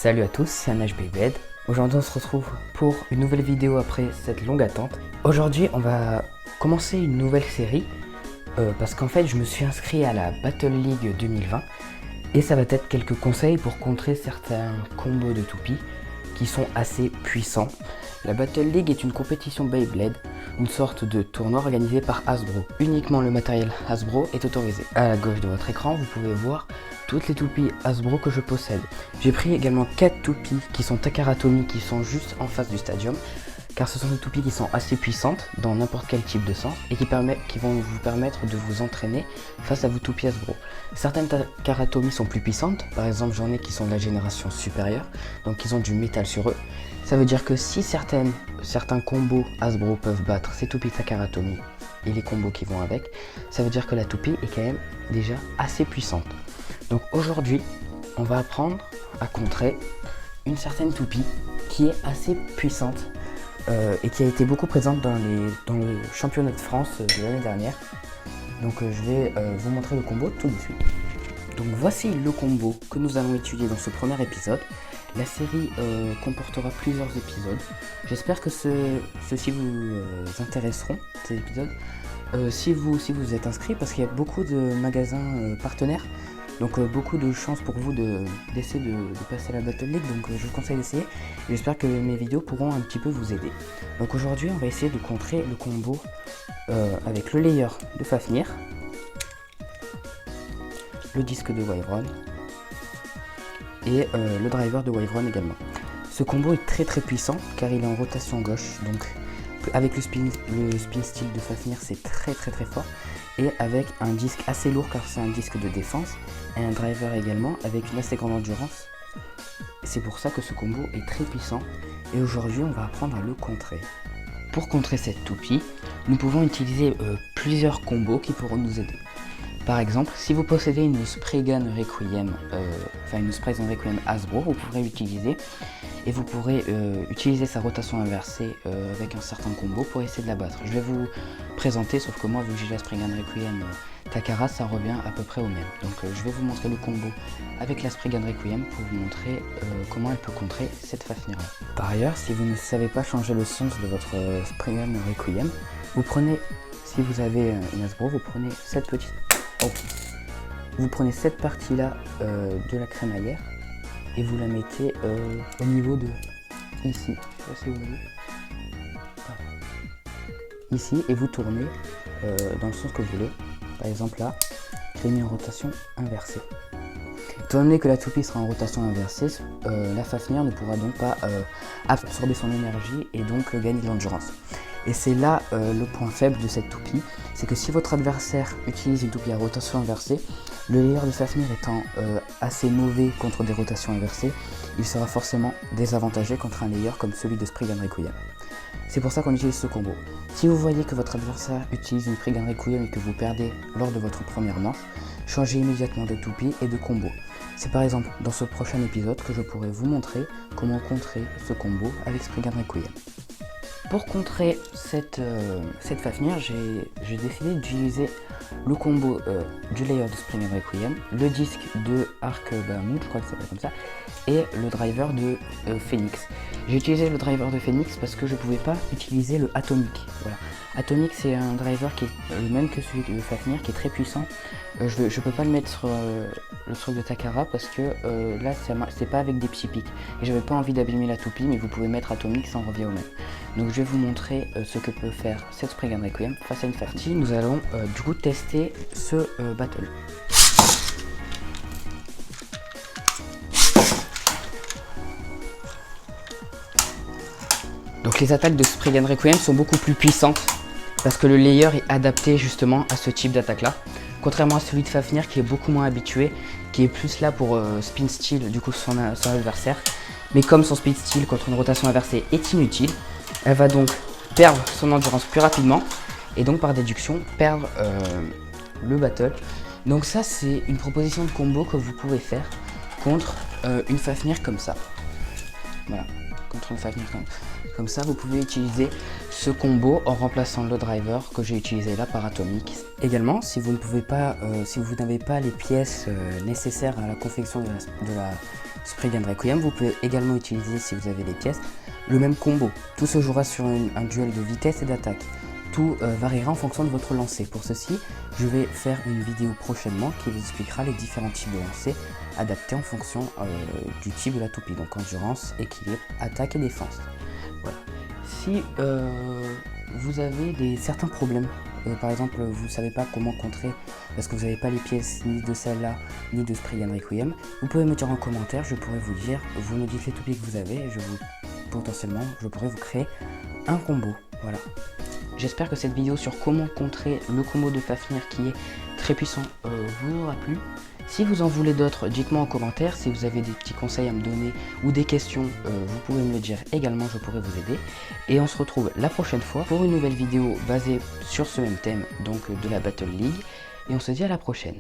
Salut à tous, c'est AnHBBed. Aujourd'hui on se retrouve pour une nouvelle vidéo après cette longue attente. Aujourd'hui on va commencer une nouvelle série parce qu'en fait je me suis inscrit à la Battle League 2020 et ça va être quelques conseils pour contrer certains combos de toupies qui sont assez puissants. La Battle League est une compétition Beyblade, une sorte de tournoi organisé par Hasbro. Uniquement le matériel Hasbro est autorisé. À la gauche de votre écran, vous pouvez voir toutes les toupies Hasbro que je possède. J'ai pris également 4 toupies qui sont Takara Tomy qui sont juste en face du stadium, car ce sont des toupies qui sont assez puissantes dans n'importe quel type de sens et qui vont vous permettre de vous entraîner face à vos toupies Hasbro. Certaines Takara Tomy sont plus puissantes, par exemple j'en ai qui sont de la génération supérieure, donc ils ont du métal sur eux. Ça veut dire que si certains combos Hasbro peuvent battre ces toupies Takara Tomy et les combos qui vont avec, ça veut dire que la toupie est quand même déjà assez puissante. Donc aujourd'hui, on va apprendre à contrer une certaine toupie qui est assez puissante et qui a été beaucoup présente dans le championnat de France de l'année dernière. Donc je vais vous montrer le combo tout de suite. Donc voici le combo que nous allons étudier dans ce premier épisode. La série comportera plusieurs épisodes. J'espère que ceux-ci vous intéresseront, ces épisodes. Si vous êtes inscrit, parce qu'il y a beaucoup de magasins partenaires, donc beaucoup de chances pour vous d'essayer de passer la Battle League, donc je vous conseille d'essayer. J'espère que mes vidéos pourront un petit peu vous aider. Donc aujourd'hui, on va essayer de contrer le combo avec le layer de Fafnir, le disque de Wyvern et le driver de Wyvern également. Ce combo est très puissant car il est en rotation gauche, donc avec le spin steel de Fafnir c'est très fort, et avec un disque assez lourd car c'est un disque de défense et un driver également avec une assez grande endurance. C'est pour ça que ce combo est très puissant et aujourd'hui on va apprendre à le contrer. Pour contrer cette toupie, nous pouvons utiliser plusieurs combos qui pourront nous aider. Par exemple, si vous possédez une Spraygun Requiem, une Spraygun Requiem Hasbro, vous pourrez l'utiliser et vous pourrez utiliser sa rotation inversée avec un certain combo pour essayer de la battre. Je vais vous présenter, sauf que moi, vu que j'ai la Spraygun Requiem Takara, ça revient à peu près au même. Donc je vais vous montrer le combo avec la Spraygun Requiem pour vous montrer comment elle peut contrer cette Fafnir-là. Par ailleurs, si vous ne savez pas changer le sens de votre Spraygun Requiem, vous prenez, si vous avez une Hasbro, vous prenez cette petite... Vous prenez cette partie-là de la crémaillère et vous la mettez au niveau de ici. Je sais pas si vous voyez. Ici, et vous tournez dans le sens que vous voulez. Par exemple là, j'ai mis en rotation inversée. Étant donné que la toupie sera en rotation inversée, la Fafnir ne pourra donc pas absorber son énergie et donc gagner de l'endurance. Et c'est là le point faible de cette toupie, c'est que si votre adversaire utilise une toupie à rotation inversée, le layer de Fafnir étant assez mauvais contre des rotations inversées, il sera forcément désavantagé contre un layer comme celui de Spraygun Requiem. C'est pour ça qu'on utilise ce combo. Si vous voyez que votre adversaire utilise une Spraygun Requiem et que vous perdez lors de votre première manche, changez immédiatement de toupie et de combo. C'est par exemple dans ce prochain épisode que je pourrai vous montrer comment contrer ce combo avec Spraygun Requiem. Pour contrer cette Fafnir, j'ai décidé d'utiliser le combo du layer de Spraygun Requiem, le disque de Arc Bahamut, je crois que ça s'appelle comme ça, et le driver de Phoenix. J'ai utilisé le driver de Phoenix parce que je ne pouvais pas utiliser le Atomic. Voilà. Atomic, c'est un driver qui est le même que celui de Fafnir, qui est très puissant. Je ne peux pas le mettre sur le truc de Takara parce que là c'est pas avec des psy-pics et j'avais pas envie d'abîmer la toupie, mais vous pouvez mettre Atomic, ça en revient au même. Donc je vais vous montrer ce que peut faire cette Spraygun Requiem face à une Fafnir. Nous allons du coup tester ce battle. Donc les attaques de Spraygun Requiem sont beaucoup plus puissantes parce que le layer est adapté justement à ce type d'attaque là. Contrairement à celui de Fafnir qui est beaucoup moins habitué, qui est plus là pour spin steel du coup son adversaire. Mais comme son spin steel contre une rotation inversée est inutile, elle va donc perdre son endurance plus rapidement et donc par déduction perdre le battle. Donc ça c'est une proposition de combo que vous pouvez faire contre une Fafnir comme ça. Voilà, contre une Fafnir comme ça, vous pouvez utiliser ce combo en remplaçant le driver que j'ai utilisé là par Atomic. Également, si vous n'avez pas les pièces nécessaires à la confection de Spriggan Requiem. Vous pouvez également utiliser, si vous avez les pièces, le même combo. Tout se jouera sur un duel de vitesse et d'attaque. Tout variera en fonction de votre lancer. Pour ceci, je vais faire une vidéo prochainement qui vous expliquera les différents types de lancers adaptés en fonction du type de la toupie. Donc endurance, équilibre, attaque et défense. Voilà. Si vous avez certains problèmes, par exemple vous ne savez pas comment contrer parce que vous n'avez pas les pièces ni de celle-là ni de Spriggan Requiem, vous pouvez me dire en commentaire, je pourrais vous dire, vous me dites les toupies que vous avez et potentiellement je pourrais vous créer un combo. Voilà. J'espère que cette vidéo sur comment contrer le combo de Fafnir qui est très puissant vous aura plu. Si vous en voulez d'autres, dites-moi en commentaire. Si vous avez des petits conseils à me donner ou des questions, vous pouvez me le dire également, je pourrai vous aider. Et on se retrouve la prochaine fois pour une nouvelle vidéo basée sur ce même thème, donc de la Battle League. Et on se dit à la prochaine.